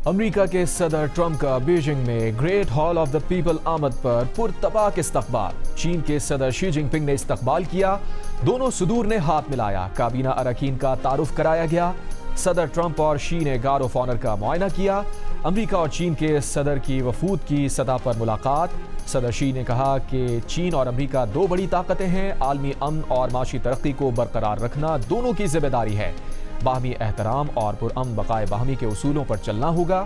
امریکہ کے صدر ٹرمپ کا بیجنگ میں great hall of the people آمد پر پرتپاک استقبال۔ چین کے صدر شی جن پنگ نے استقبال کیا، دونوں صدور نے ہاتھ ملایا، کابینہ اراکین کا تعارف کرایا گیا۔ صدر ٹرمپ اور شی نے گارڈ آف آنر کا معائنہ کیا۔ امریکہ اور چین کے صدر کی وفود کی سطح پر ملاقات۔ صدر شی نے کہا کہ چین اور امریکہ دو بڑی طاقتیں ہیں، عالمی امن اور معاشی ترقی کو برقرار رکھنا دونوں کی ذمہ داری ہے۔ باہمی احترام اور پرامن بقائے باہمی کے اصولوں پر چلنا ہوگا۔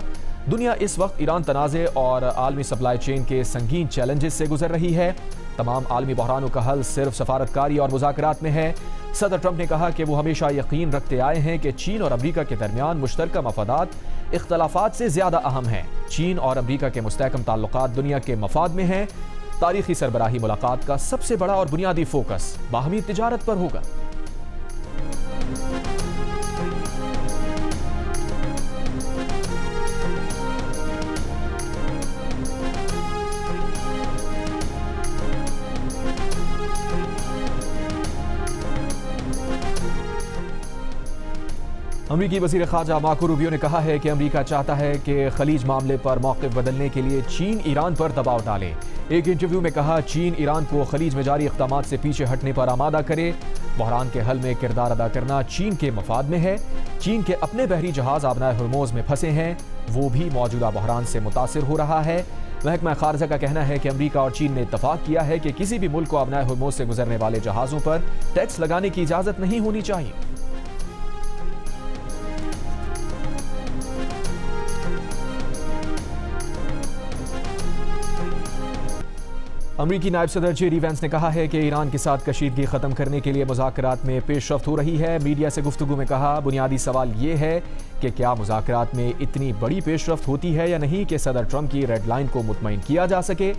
دنیا اس وقت ایران تنازع اور عالمی سپلائی چین کے سنگین چیلنجز سے گزر رہی ہے۔ تمام عالمی بحرانوں کا حل صرف سفارتکاری اور مذاکرات میں ہے۔ صدر ٹرمپ نے کہا کہ وہ ہمیشہ یقین رکھتے آئے ہیں کہ چین اور امریکہ کے درمیان مشترکہ مفادات اختلافات سے زیادہ اہم ہیں۔ چین اور امریکہ کے مستحکم تعلقات دنیا کے مفاد میں ہیں۔ تاریخی سربراہی ملاقات کا سب سے بڑا اور بنیادی فوکس باہمی تجارت پر ہوگا۔ امریکی وزیر خارجہ مارکو روبیو نے کہا ہے کہ امریکہ چاہتا ہے کہ خلیج معاملے پر موقف بدلنے کے لیے چین ایران پر دباؤ ڈالے۔ ایک انٹرویو میں کہا چین ایران کو خلیج میں جاری اقدامات سے پیچھے ہٹنے پر آمادہ کرے۔ بحران کے حل میں کردار ادا کرنا چین کے مفاد میں ہے۔ چین کے اپنے بحری جہاز آبنائے ہرموز میں پھنسے ہیں، وہ بھی موجودہ بحران سے متاثر ہو رہا ہے۔ محکمہ خارجہ کا کہنا ہے کہ امریکہ اور چین نے اتفاق کیا ہے کہ کسی بھی ملک کو آبنائے ہرموز سے گزرنے والے جہازوں پر ٹیکس لگانے کی اجازت نہیں ہونی چاہیے۔ امریکی نائب صدر جے ڈی وینس نے کہا ہے کہ ایران کے ساتھ کشیدگی ختم کرنے کے لیے مذاکرات میں پیش رفت ہو رہی ہے۔ میڈیا سے گفتگو میں کہا بنیادی سوال یہ ہے کہ کیا مذاکرات میں اتنی بڑی پیش رفت ہوتی ہے یا نہیں کہ صدر ٹرمپ کی ریڈ لائن کو مطمئن کیا جا سکے۔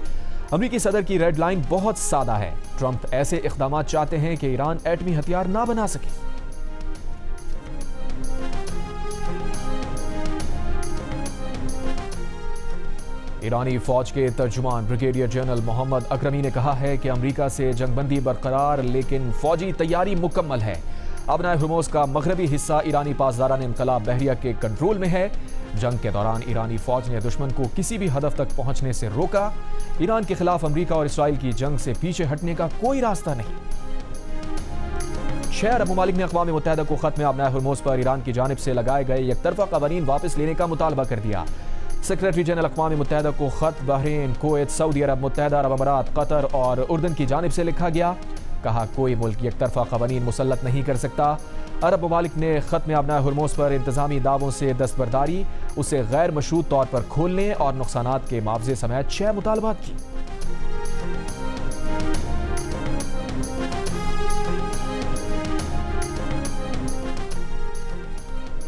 امریکی صدر کی ریڈ لائن بہت سادہ ہے۔ ٹرمپ ایسے اقدامات چاہتے ہیں کہ ایران ایٹمی ہتھیار نہ بنا سکے۔ ایرانی فوج کے ترجمان بریگیڈیئر جنرل محمد اکرمی نے کہا ہے کہ امریکہ سے جنگ بندی برقرار لیکن فوجی تیاری مکمل ہے۔ آبنائے ہرموز کا مغربی حصہ ایرانی پاسداران انقلاب بحریہ کے کنٹرول میں ہے۔ جنگ کے دوران ایرانی فوج نے دشمن کو کسی بھی ہدف تک پہنچنے سے روکا۔ ایران کے خلاف امریکہ اور اسرائیل کی جنگ سے پیچھے ہٹنے کا کوئی راستہ نہیں۔ 6 عرب ممالک نے اقوام متحدہ کو ختم آبنائے ہرموز پر ایران کی جانب سے لگائے گئے یک طرفہ قوانین واپس لینے کا مطالبہ کر دیا۔ سیکریٹری جنرل اقوام متحدہ کو خط بحرین، کویت، سعودی عرب، متحدہ عرب امارات، قطر اور اردن کی جانب سے لکھا گیا۔ کہا کوئی ملک یک طرفہ قوانین مسلط نہیں کر سکتا۔ عرب ممالک نے ختم آبنائے ہرموز پر انتظامی دعووں سے دستبرداری، اسے غیر مشروط طور پر کھولنے اور نقصانات کے معاوضے سمیت 6 مطالبات کی۔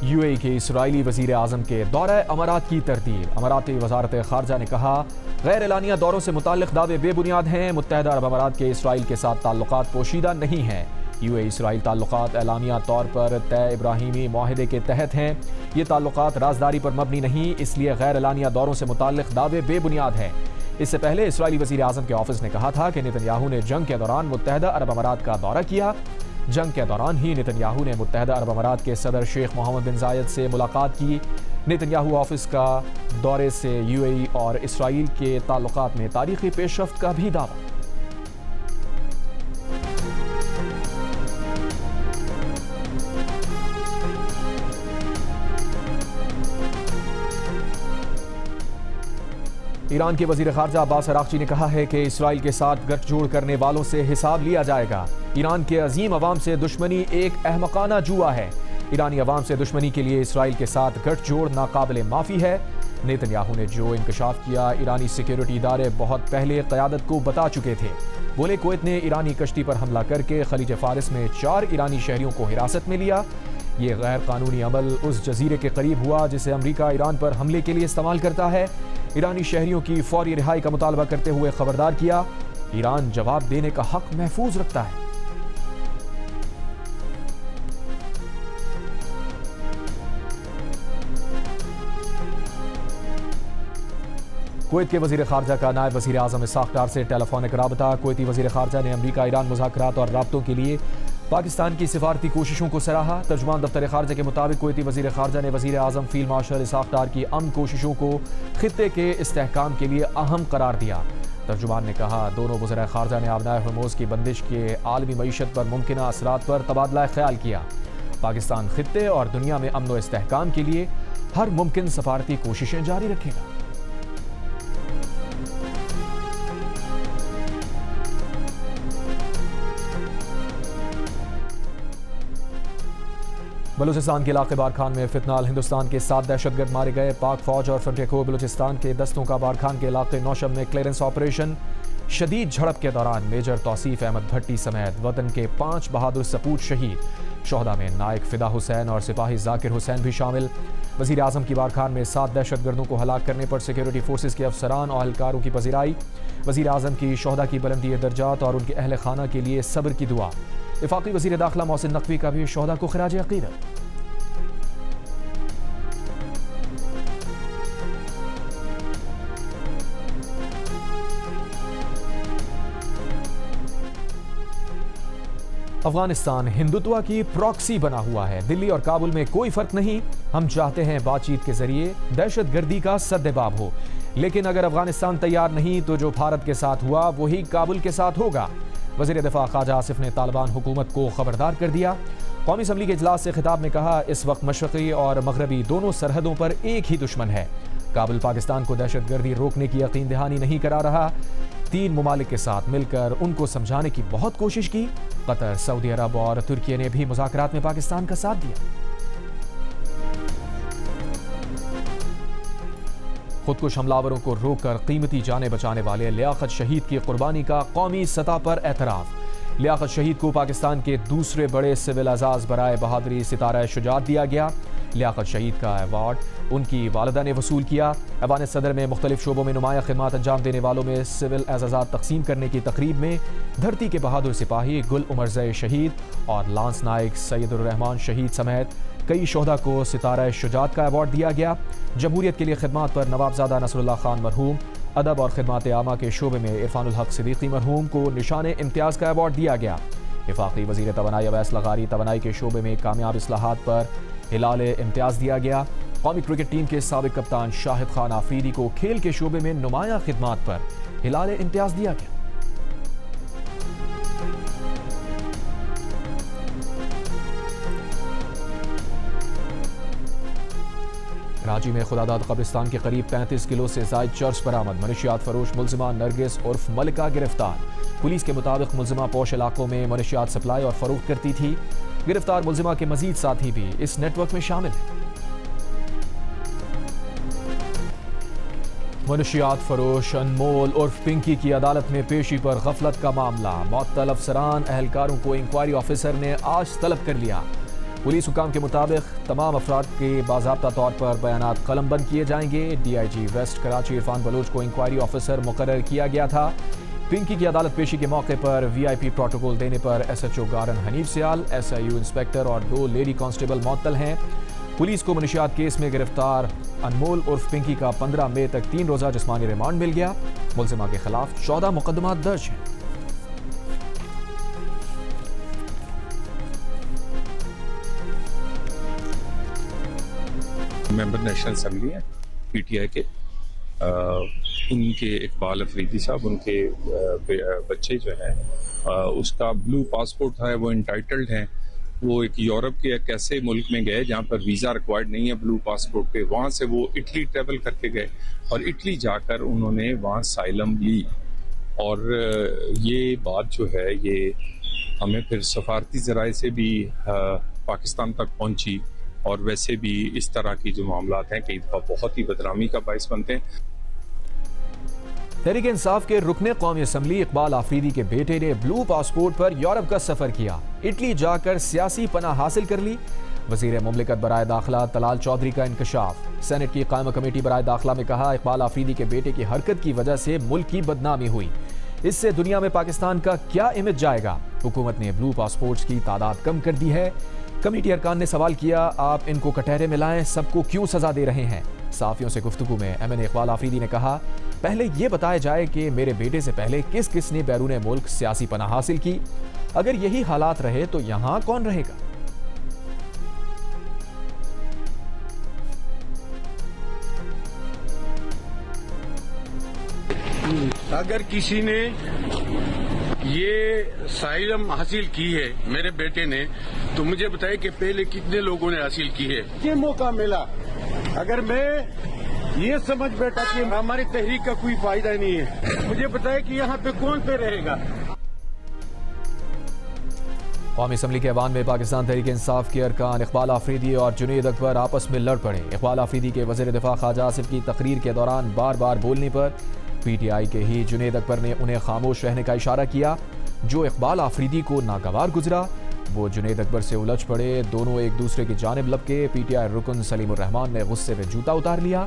یو اے ای کے اسرائیلی وزیر اعظم کے دورہ امارات کی ترتیب۔ اماراتی وزارت خارجہ نے کہا غیر اعلانیہ دوروں سے متعلق دعوے بے بنیاد ہیں۔ متحدہ عرب امارات کے اسرائیل کے ساتھ تعلقات پوشیدہ نہیں ہیں۔ یو اے اسرائیل تعلقات اعلانیہ طور پر طے ابراہیمی معاہدے کے تحت ہیں۔ یہ تعلقات رازداری پر مبنی نہیں، اس لیے غیر اعلانیہ دوروں سے متعلق دعوے بے بنیاد ہیں۔ اس سے پہلے اسرائیلی وزیر اعظم کے آفس نے کہا تھا کہ نتن یاہو نے جنگ کے دوران متحدہ عرب امارات کا دورہ کیا۔ جنگ کے دوران ہی نتن یاہو نے متحدہ عرب امارات کے صدر شیخ محمد بن زاید سے ملاقات کی۔ نتن یاہو آفس کا دورے سے یو اے ای اور اسرائیل کے تعلقات میں تاریخی پیش رفت کا بھی دعویٰ۔ ایران کے وزیر خارجہ عباس عراقچی نے کہا ہے کہ اسرائیل کے ساتھ گٹھ جوڑ کرنے والوں سے حساب لیا جائے گا۔ ایران کے عظیم عوام سے دشمنی ایک احمقانہ جوا ہے۔ ایرانی عوام سے دشمنی کے لیے اسرائیل کے ساتھ گٹھ جوڑ ناقابل معافی ہے۔ نیتن یاہو نے جو انکشاف کیا ایرانی سیکیورٹی ادارے بہت پہلے قیادت کو بتا چکے تھے۔ بولے کویت نے ایرانی کشتی پر حملہ کر کے خلیج فارس میں 4 ایرانی شہریوں کو حراست میں لیا۔ یہ غیر قانونی عمل اس جزیرے کے قریب ہوا جسے امریکہ ایران پر حملے کے لیے استعمال کرتا ہے۔ ایرانی شہریوں کی فوری رہائی کا مطالبہ کرتے ہوئے خبردار کیا ایران جواب دینے کا حق محفوظ رکھتا ہے۔ کویت کے وزیر خارجہ کا نائب وزیر اعظم اسحاق ڈار سے ٹیلی فونک رابطہ۔ کویتی وزیر خارجہ نے امریکہ ایران مذاکرات اور رابطوں کے لیے پاکستان کی سفارتی کوششوں کو سراہا. ترجمان دفتر خارجہ کے مطابق کویتی وزیر خارجہ نے وزیر اعظم فیلڈ مارشل اسحاق ڈار کی امن کوششوں کو خطے کے استحکام کے لیے اہم قرار دیا. ترجمان نے کہا دونوں وزراء خارجہ نے آبنائے ہرموز کی بندش کے عالمی معیشت پر ممکنہ اثرات پر تبادلہ خیال کیا. پاکستان خطے اور دنیا میں امن و استحکام کے لیے ہر ممکن سفارتی کوششیں جاری رکھے گا. بلوچستان کے علاقے بارکھان میں فتنال ہندوستان کے 7 دہشت گرد مارے گئے. پاک فوج اور فرنٹیئر کور بلوچستان کے دستوں کا بارکھان کے علاقے نوشب میں کلیئرنس آپریشن. شدید جھڑپ کے دوران میجر توصیف احمد بھٹی سمیت وطن کے 5 بہادر سپوت شہید. شہداء میں نائک فدا حسین اور سپاہی ذاکر حسین بھی شامل. وزیر اعظم کی بارکھان میں 7 دہشت گردوں کو ہلاک کرنے پر سیکیورٹی فورسز کے افسران اور اہلکاروں کی پذیرائی. وزیر اعظم کی شہداء کی بلندی درجات اور ان کے اہل خانہ کے لیے صبر کی دعا. وفاقی وزیر داخلہ محسن نقوی کا بھی شہداء کو خراج عقیدت. افغانستان ہندوتوا کی پراکسی بنا ہوا ہے. دلی اور کابل میں کوئی فرق نہیں. ہم چاہتے ہیں بات چیت کے ذریعے دہشت گردی کا سدباب ہو، لیکن اگر افغانستان تیار نہیں تو جو بھارت کے ساتھ ہوا وہی کابل کے ساتھ ہوگا. وزیر دفاع خواجہ آصف نے طالبان حکومت کو خبردار کر دیا. قومی اسمبلی کے اجلاس سے خطاب میں کہا اس وقت مشرقی اور مغربی دونوں سرحدوں پر ایک ہی دشمن ہے. کابل پاکستان کو دہشت گردی روکنے کی یقین دہانی نہیں کرا رہا. 3 ممالک کے ساتھ مل کر ان کو سمجھانے کی بہت کوشش کی. قطر، سعودی عرب اور ترکی نے بھی مذاکرات میں پاکستان کا ساتھ دیا. خودکش حملہ کو روک کر قیمتی جانیں بچانے والے لیاقت شہید کی قربانی کا قومی سطح پر اعتراف. لیاقت شہید کو پاکستان کے دوسرے بڑے سول اعزاز برائے بہادری ستارہ شجاعت دیا گیا. لیاقت شہید کا ایوارڈ ان کی والدہ نے وصول کیا. ایوان صدر میں مختلف شعبوں میں نمایاں خدمات انجام دینے والوں میں سول اعزازات تقسیم کرنے کی تقریب میں دھرتی کے بہادر سپاہی گل عمرزئی شہید اور لانس نائک سید الرحمان شہید سمیت کئی شہداء کو ستارہ شجاعت کا ایوارڈ دیا گیا. جمہوریت کے لیے خدمات پر نوابزادہ نصر اللہ خان مرحوم، ادب اور خدمات عامہ کے شعبے میں عرفان الحق صدیقی مرحوم کو نشان امتیاز کا ایوارڈ دیا گیا. وفاقی وزیر توانائی اویس لغاری توانائی کے شعبے میں کامیاب اصلاحات پر ہلال امتیاز دیا گیا. قومی کرکٹ ٹیم کے سابق کپتان شاہد خان آفریدی کو کھیل کے شعبے میں نمایاں خدمات پر ہلال امتیاز دیا گیا. کراچی میں خداداد قبرستان کے قریب 35 کلو سے زائد چرس برآمد. منشیات فروش ملزمہ نرگس عرف ملکہ گرفتار. پولیس کے مطابق ملزمہ پوش علاقوں میں منشیات سپلائی اور فروخت کرتی تھی. گرفتار ملزمہ کے مزید ساتھی بھی اس نیٹ ورک میں شامل ہیں. منشیات فروش انمول عرف پنکی کی عدالت میں پیشی پر غفلت کا معاملہ. معطل افسران اہلکاروں کو انکوائری آفیسر نے آج طلب کر لیا. پولیس حکام کے مطابق تمام افراد کے باضابطہ طور پر بیانات قلم بند کیے جائیں گے. D I G west Karachi Irfan Baloch کو انکوائری آفیسر مقرر کیا گیا تھا. پنکی کی عدالت پیشی کے موقع پر وی آئی پی پروٹوکول دینے پر S H O garden Hanif Sial, S I U inspector اور 2 لیڈی کانسٹیبل معطل ہیں. پولیس کو منشیات کیس میں گرفتار انمول عرف پنکی کا 15 مئی تک 3 روزہ جسمانی ریمانڈ مل گیا. ملزمہ کے خلاف 14 مقدمات درج ہیں. ممبر نیشنل اسمبلی ہیں پی ٹی آئی کے، ان کے اقبال افریدی صاحب، ان کے بچے جو ہیں اس کا بلو پاسپورٹ ہے، وہ انٹائٹلڈ ہیں. وہ ایک یورپ کے ایک ایسے ملک میں گئے جہاں پر ویزا ریکوائرڈ نہیں ہے بلو پاسپورٹ پہ. وہاں سے وہ اٹلی ٹریول کر کے گئے اور اٹلی جا کر انہوں نے وہاں سائلم لی. اور یہ بات جو ہے یہ ہمیں پھر سفارتی ذرائع سے بھی پاکستان تک پہنچی. اور ویسے بھی اس طرح کی جو معاملات ہیں کئی دفعہ بہت ہی بدنامی کا باعث بنتے ہیں. تحریک انصاف کے رکن قومی اسمبلی اقبال آفریدی کے بیٹے نے بلو پاسپورٹ پر یورپ کا سفر کیا. اٹلی جا کر سیاسی پناہ حاصل کر لی. وزیر مملکت برائے داخلہ طلال چودھری کا انکشاف. سینٹ کی قائمہ کمیٹی برائے داخلہ میں کہا اقبال آفریدی کے بیٹے کی حرکت کی وجہ سے ملک کی بدنامی ہوئی. اس سے دنیا میں پاکستان کا کیا امیج جائے گا. حکومت نے بلو پاسپورٹس کی تعداد کم کر دی ہے. کمیٹی ارکان نے سوال کیا آپ ان کو کٹہرے میں لائیں، سب کو کیوں سزا دے رہے ہیں. صحافیوں سے گفتگو میں ایم این اے اقبال آفریدی نے کہا پہلے یہ بتایا جائے کہ میرے بیٹے سے پہلے کس کس نے بیرون ملک سیاسی پناہ حاصل کی. اگر یہی حالات رہے تو یہاں کون رہے گا؟ اگر کسی نے یہ اسائلم حاصل کی ہے میرے بیٹے نے تو مجھے بتائے کہ پہلے کتنے لوگوں نے حاصل کی ہے. یہ موقع ملا. اگر میں یہ سمجھ بیٹھا کہ ہماری تحریک کا کوئی فائدہ نہیں ہے, مجھے بتائے کہ یہاں پہ کون پہ رہے گا. قومی اسمبلی کے ایوان میں پاکستان تحریک انصاف کے ارکان اقبال آفریدی اور جنید اکبر آپس میں لڑ پڑے. اقبال آفریدی کے وزیر دفاع خواجہ آصف کی تقریر کے دوران بار بار بولنے پر پی ٹی آئی کے ہی جنید اکبر نے انہیں خاموش رہنے کا اشارہ کیا. جو اقبال آفریدی کو ناگوار گزرا وہ جنید اکبر سے الجھ پڑے. دونوں ایک دوسرے کی جانب لپکے. پی ٹی آئی رکن سلیم الرحمان نے غصے میں جوتا اتار لیا.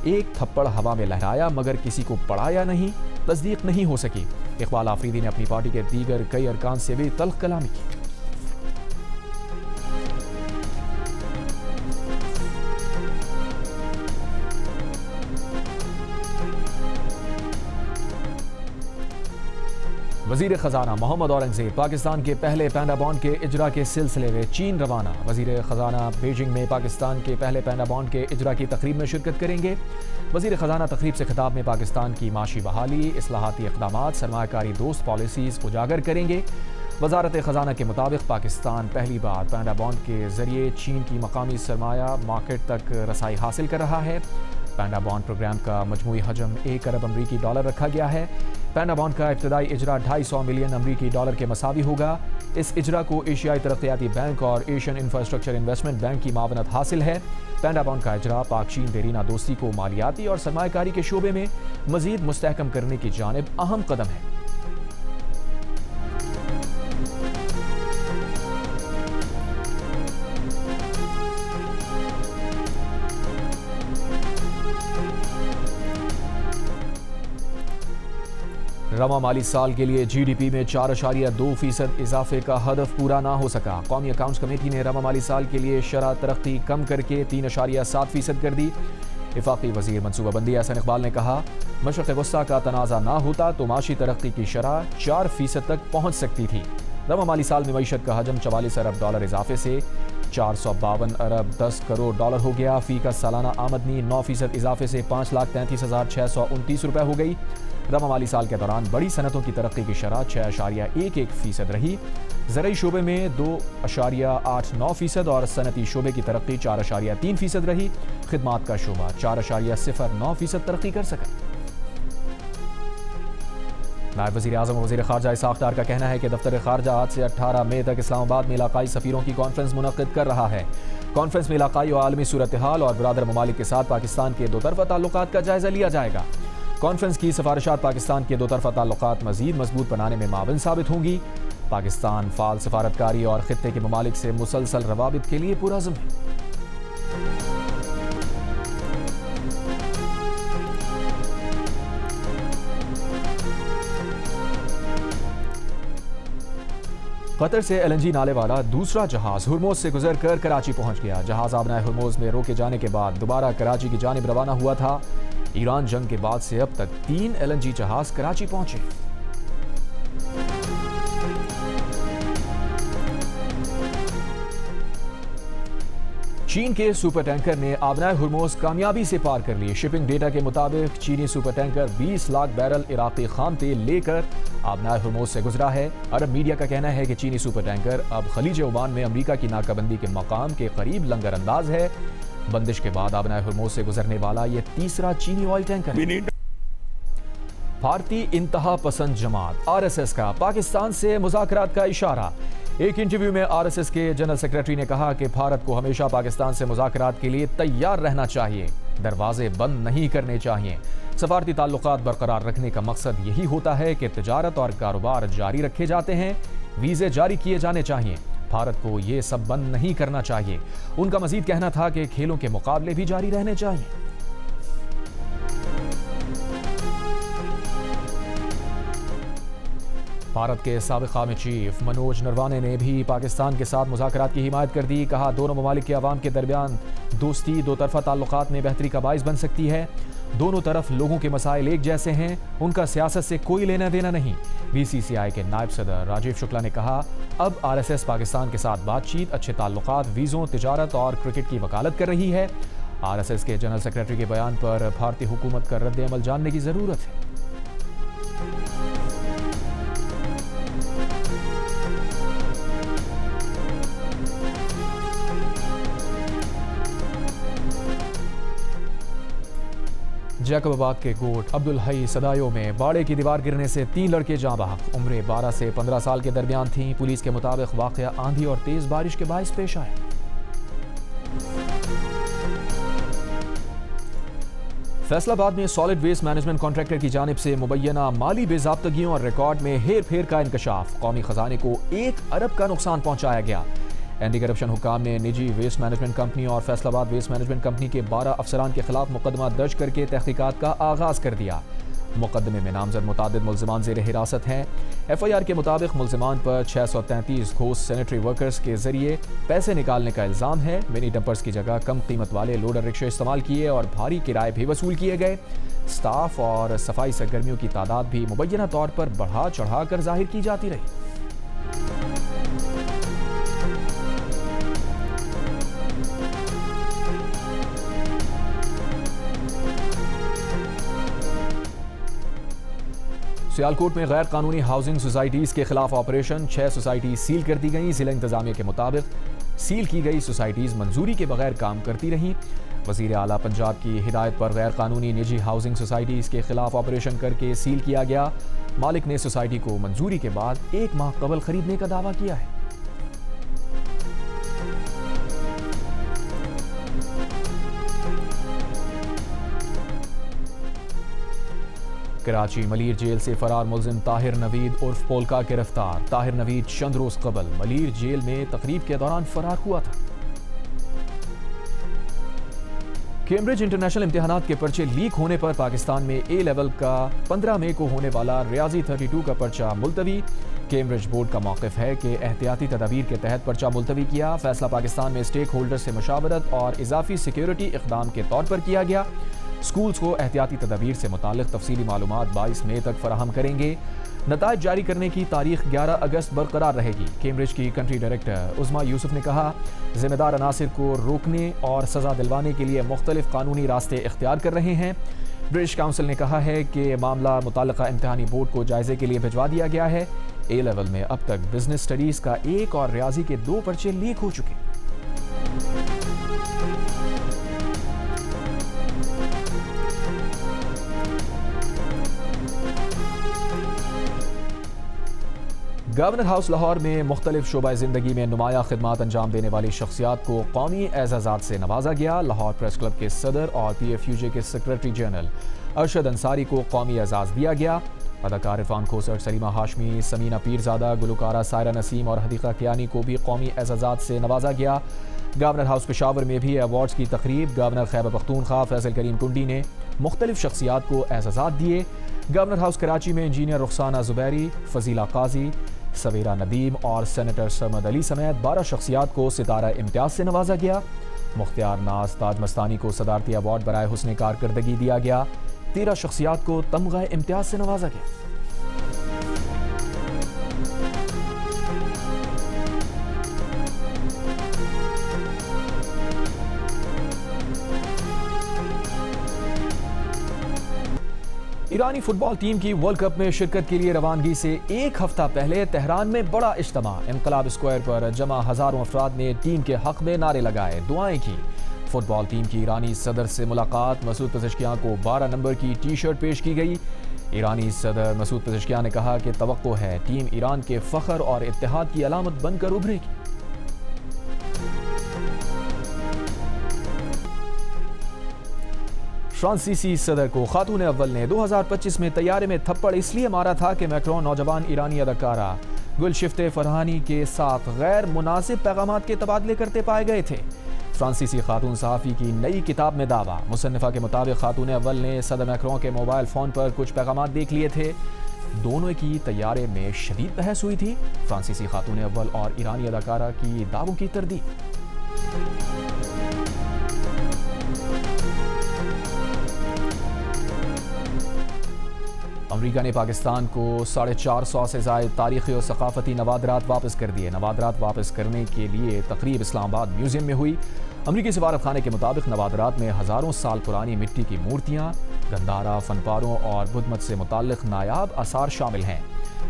ایک تھپڑ ہوا میں لہرایا مگر کسی کو پڑا یا نہیں تصدیق نہیں ہو سکی. اقبال آفریدی نے اپنی پارٹی کے دیگر کئی ارکان سے بھی تلخ کلامی کی. وزیر خزانہ محمد اورنگزیب پاکستان کے پہلے پینڈا بانڈ کے اجرا کے سلسلے میں چین روانہ. وزیر خزانہ بیجنگ میں پاکستان کے پہلے پینڈا بانڈ کے اجرا کی تقریب میں شرکت کریں گے. وزیر خزانہ تقریب سے خطاب میں پاکستان کی معاشی بحالی, اصلاحاتی اقدامات, سرمایہ کاری دوست پالیسیز اجاگر کریں گے. وزارت خزانہ کے مطابق پاکستان پہلی بار پینڈا بانڈ کے ذریعے چین کی مقامی سرمایہ مارکیٹ تک رسائی حاصل کر رہا ہے. پینڈا بانڈ پروگرام کا مجموعی حجم $1 ارب رکھا گیا ہے. پینڈا بانڈ کا ابتدائی اجرا $250 ملین کے مساوی ہوگا. اس اجرا کو ایشیائی ترقیاتی بینک اور ایشین انفراسٹرکچر انویسٹمنٹ بینک کی معاونت حاصل ہے. پینڈا بانڈ کا اجرا پاک چین دیرینہ دوستی کو مالیاتی اور سرمایہ کاری کے شعبے میں مزید مستحکم کرنے کی جانب اہم قدم ہے. رواں مالی سال کے لیے جی ڈی پی میں 4.2% اضافے کا ہدف پورا نہ ہو سکا. قومی اکاؤنٹس کمیٹی نے رواں مالی سال کے لیے شرح ترقی کم کر کے 3.7% کر دی. وفاقی وزیر منصوبہ بندی احسن اقبال نے کہا مشرق وسطیٰ کا تنازع نہ ہوتا تو معاشی ترقی کی شرح 4% تک پہنچ سکتی تھی. رواں مالی سال میں معیشت کا حجم $44 ارب اضافے سے $452 ارب 10 کروڑ ہو گیا. فی کا سالانہ آمدنی 9% اضافے سے 5,33,629 روپے ہو گئی. رواں مالی سال کے دوران بڑی صنعتوں کی ترقی کی شرح 6.11% رہی. زرعی شعبے میں 2.89% اور صنعتی شعبے کی ترقی 4.3% رہی. خدمات کا شعبہ 4.09% ترقی کر سکا. نائب وزیر اعظم و وزیر خارجہ اسحاق ڈار کا کہنا ہے کہ دفتر خارجہ آج سے 18 مئی تک اسلام آباد میں علاقائی سفیروں کی کانفرنس منعقد کر رہا ہے. کانفرنس میں علاقائی و عالمی صورتحال اور برادر ممالک کے ساتھ پاکستان کے دو طرفہ تعلقات کا جائزہ لیا جائے گا. کانفرنس کی سفارشات پاکستان کے دو طرفہ تعلقات مزید مضبوط بنانے میں معاون ثابت ہوں گی. پاکستان فعال سفارتکاری اور خطے کے ممالک سے مسلسل روابط کے لیے پرعزم ہے. قطر سے ایل این جی نالے والا دوسرا جہاز ہرموز سے گزر کر کراچی پہنچ گیا. جہاز آبنائے ہرموز میں روکے جانے کے بعد دوبارہ کراچی کی جانب روانہ ہوا تھا. ایران جنگ کے بعد سے اب تک 3 ایل این جی جہاز کراچی پہنچے. چین کے سپر ٹینکر نے آبنائے ہرموز کامیابی سے پار کر لی. شپنگ ڈیٹا کے مطابق چینی سپر ٹینکر 20 لاکھ بیرل عراقی خام تیل لے کر آبنائے ہرموز سے گزرا ہے. عرب میڈیا کا کہنا ہے کہ چینی سپر ٹینکر اب خلیج عمان میں امریکہ کی ناکہ بندی کے مقام کے قریب لنگر انداز ہے. بندش کے بعد آبنائے ہرموز سے گزرنے والا یہ تیسرا چینی آئل ٹینکر ہے. بھارتی انتہا پسند جماعت آر ایس ایس کا پاکستان سے مذاکرات کا اشارہ. ایک انٹرویو میں آر ایس ایس کے جنرل سیکریٹری نے کہا کہ بھارت کو ہمیشہ پاکستان سے مذاکرات کے لیے تیار رہنا چاہیے, دروازے بند نہیں کرنے چاہیے. سفارتی تعلقات برقرار رکھنے کا مقصد یہی ہوتا ہے کہ تجارت اور کاروبار جاری رکھے جاتے ہیں, ویزے جاری کیے جانے چاہیے. بھارت کو یہ سب بند نہیں کرنا چاہیے. ان کا مزید کہنا تھا کہ کھیلوں کے مقابلے بھی جاری رہنے چاہیے. بھارت کے سابق آرمی چیف منوج نروانے نے بھی پاکستان کے ساتھ مذاکرات کی حمایت کر دی. کہا دونوں ممالک کے عوام کے درمیان دوستی دو طرفہ تعلقات میں بہتری کا باعث بن سکتی ہے. دونوں طرف لوگوں کے مسائل ایک جیسے ہیں, ان کا سیاست سے کوئی لینا دینا نہیں. BCCI کے نائب صدر راجیو شکلا نے کہا, اب RSS پاکستان کے ساتھ بات چیت, اچھے تعلقات, ویزوں, تجارت اور کرکٹ کی وکالت کر رہی ہے. RSS کے جنرل سیکریٹری کے بیان پر بھارتی حکومت کا رد عمل جاننے کی ضرورت ہے. جیکب آباد کے گوٹ عبدالحی صدایوں میں باڑے کی دیوار گرنے سے 3 لڑکے جاں بحق, عمریں 12 سے 15 سال کے درمیان تھیں. پولیس کے مطابق واقعہ آندھی اور تیز بارش کے باعث پیش آیا. فیصل آباد میں سالڈ ویسٹ مینجمنٹ کانٹریکٹر کی جانب سے مبینہ مالی بے ضابطگیوں اور ریکارڈ میں ہیر پھیر کا انکشاف. قومی خزانے کو 1 ارب کا نقصان پہنچایا گیا. اینٹی کرپشن حکام نے نجی ویسٹ مینجمنٹ کمپنی اور فیصل آباد ویسٹ مینجمنٹ کمپنی کے 12 افسران کے خلاف مقدمہ درج کر کے تحقیقات کا آغاز کر دیا. مقدمے میں نامزد متعدد ملزمان زیر حراست ہیں. FIR کے مطابق ملزمان پر 633 گھوس سینیٹری ورکرز کے ذریعے پیسے نکالنے کا الزام ہے. منی ڈمپرز کی جگہ کم قیمت والے لوڈر رکشے استعمال کیے اور بھاری کرائے بھی وصول کیے گئے. سٹاف اور صفائی سرگرمیوں کی تعداد بھی مبینہ طور پر بڑھا چڑھا کر ظاہر کی جاتی رہی. سیالکوٹ میں غیر قانونی ہاؤسنگ سوسائٹیز کے خلاف آپریشن. 6 سوسائٹی سیل کر دی گئیں. ضلع انتظامیہ کے مطابق سیل کی گئی سوسائٹیز منظوری کے بغیر کام کرتی رہیں. وزیر اعلیٰ پنجاب کی ہدایت پر غیر قانونی نجی ہاؤسنگ سوسائٹیز کے خلاف آپریشن کر کے سیل کیا گیا. مالک نے سوسائٹی کو منظوری کے بعد 1 ماہ قبل خریدنے کا دعویٰ کیا ہے. کراچی ملیر جیل سے فرار ملزم طاہر نوید عرف پولکا گرفتار. طاہر نوید چند روز قبل ملیر جیل میں تقریب کے دوران فرار ہوا تھا. کیمبرج انٹرنیشنل امتحانات کے پرچے لیک ہونے پر پاکستان میں A لیول کا 15 مئی کو ہونے والا ریاضی 32 کا پرچہ ملتوی. کیمبرج بورڈ کا موقف ہے کہ احتیاطی تدابیر کے تحت پرچہ ملتوی کیا. فیصلہ پاکستان میں اسٹیک ہولڈر سے مشاورت اور اضافی سیکیورٹی اقدام کے طور پر کیا گیا. اسکولز کو احتیاطی تدابیر سے متعلق تفصیلی معلومات 22 مئی تک فراہم کریں گے. نتائج جاری کرنے کی تاریخ 11 اگست برقرار رہے گی. کیمبرج کی کنٹری ڈائریکٹر عظما یوسف نے کہا, ذمہ دار عناصر کو روکنے اور سزا دلوانے کے لیے مختلف قانونی راستے اختیار کر رہے ہیں. برٹش کونسل نے کہا ہے کہ معاملہ متعلقہ امتحانی بورڈ کو جائزے کے لیے بھجوا دیا گیا ہے. A لیول میں اب تک بزنس اسٹڈیز کا 1 اور ریاضی کے 2 پرچے لیک ہو چکے. گورنر ہاؤس لاہور میں مختلف شعبہ زندگی میں نمایاں خدمات انجام دینے والی شخصیات کو قومی اعزازات سے نوازا گیا. لاہور پریس کلب کے صدر اور PFUJ کے سیکرٹری جنرل ارشد انصاری کو قومی اعزاز دیا گیا. اداکار عرفان کھوسر, سلیمہ ہاشمی, سمینہ پیرزادہ, گلوکارہ سائرہ نسیم اور حدیقہ کیانی کو بھی قومی اعزازات سے نوازا گیا. گورنر ہاؤس پشاور میں بھی ایوارڈز کی تقریب. گورنر خیبر پختونخوا فیصل کریم کنڈی نے مختلف شخصیات کو اعزازات دیے. گورنر ہاؤس کراچی میں انجینئر رخسانہ زبیری, فضیلہ قاضی, سویرہ ندیم اور سینیٹر سرمد علی سمیت 12 شخصیات کو ستارہ امتیاز سے نوازا گیا. مختار ناز تاج مستانی کو صدارتی ایوارڈ برائے حسن کارکردگی دیا گیا. 13 شخصیات کو تمغہ امتیاز سے نوازا گیا. ایرانی فٹ بال ٹیم کی ورلڈ کپ میں شرکت کے لیے روانگی سے 1 ہفتہ پہلے تہران میں بڑا اجتماع. انقلاب اسکوائر پر جمع ہزاروں افراد نے ٹیم کے حق میں نعرے لگائے, دعائیں کی. فٹ بال ٹیم کی ایرانی صدر سے ملاقات. مسعود پزشکیان کو 12 نمبر کی ٹی شرٹ پیش کی گئی. ایرانی صدر مسعود پزشکیان نے کہا کہ توقع ہے ٹیم ایران کے فخر اور اتحاد کی علامت بن کر ابھرے گی. فرانسیسی صدر کو خاتون اول نے 2025 میں طیارے میں تھپڑ اس لیے مارا تھا کہ میکرون نوجوان ایرانی اداکارہ گلشفت فرحانی کے ساتھ غیر مناسب پیغامات کے تبادلے کرتے پائے گئے تھے. فرانسیسی خاتون صحافی کی نئی کتاب میں دعویٰ. مصنفہ کے مطابق خاتون اول نے صدر میکرون کے موبائل فون پر کچھ پیغامات دیکھ لیے تھے. دونوں کی طیارے میں شدید بحث ہوئی تھی. فرانسیسی خاتون اول اور ایرانی اداکارہ کی دعووں کی تردید. امریکہ نے پاکستان کو 450 سے زائد تاریخی اور ثقافتی نوادرات واپس کر دیے۔ نوادرات واپس کرنے کے لیے تقریب اسلام آباد میوزیم میں ہوئی۔ امریکی سفارت خانے کے مطابق نوادرات میں ہزاروں سال پرانی مٹی کی مورتیاں، گندھارا، فن پاروں اور بدھ مت سے متعلق نایاب آثار شامل ہیں۔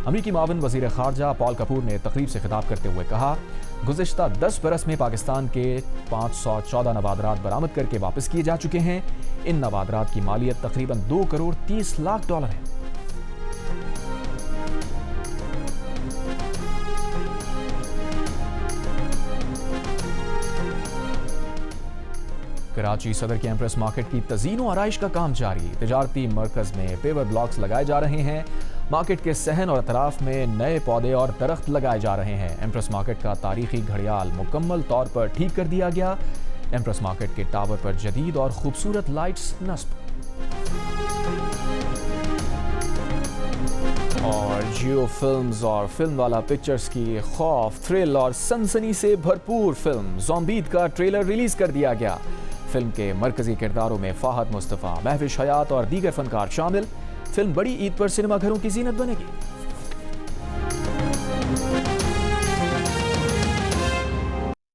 امریکی معاون وزیر خارجہ پال کپور نے تقریب سے خطاب کرتے ہوئے کہا، گزشتہ 10 برس میں پاکستان کے 514 نوادرات برآمد کر کے واپس کیے جا چکے ہیں۔ ان نوادرات کی مالیت تقریباً $2 کروڑ 30 لاکھ ہے۔ کراچی صدر کے ایمپریس مارکیٹ کی تزئین و آرائش کا کام جاری۔ تجارتی مرکز میں پیور بلاکس لگائے جا رہے ہیں۔ مارکیٹ کے صحن اور اطراف میں نئے پودے اور درخت لگائے جا رہے ہیں۔ ایمپریس مارکیٹ کا تاریخی گھڑیال مکمل طور پر ٹھیک کر دیا گیا۔ ایمپریس مارکیٹ کے ٹاور پر جدید اور خوبصورت لائٹس نصب۔ اور جیو فلمز اور فلم والا پکچرز کی خوف، تھرل اور سنسنی سے بھرپور فلم زومبید کا ٹریلر ریلیز کر دیا گیا۔ فلم کے مرکزی کرداروں میں فہد مصطفیٰ، مہوش حیات اور دیگر فنکار شامل۔ فلم بڑی عید پر سنیما گھروں کی زینت بنے گی۔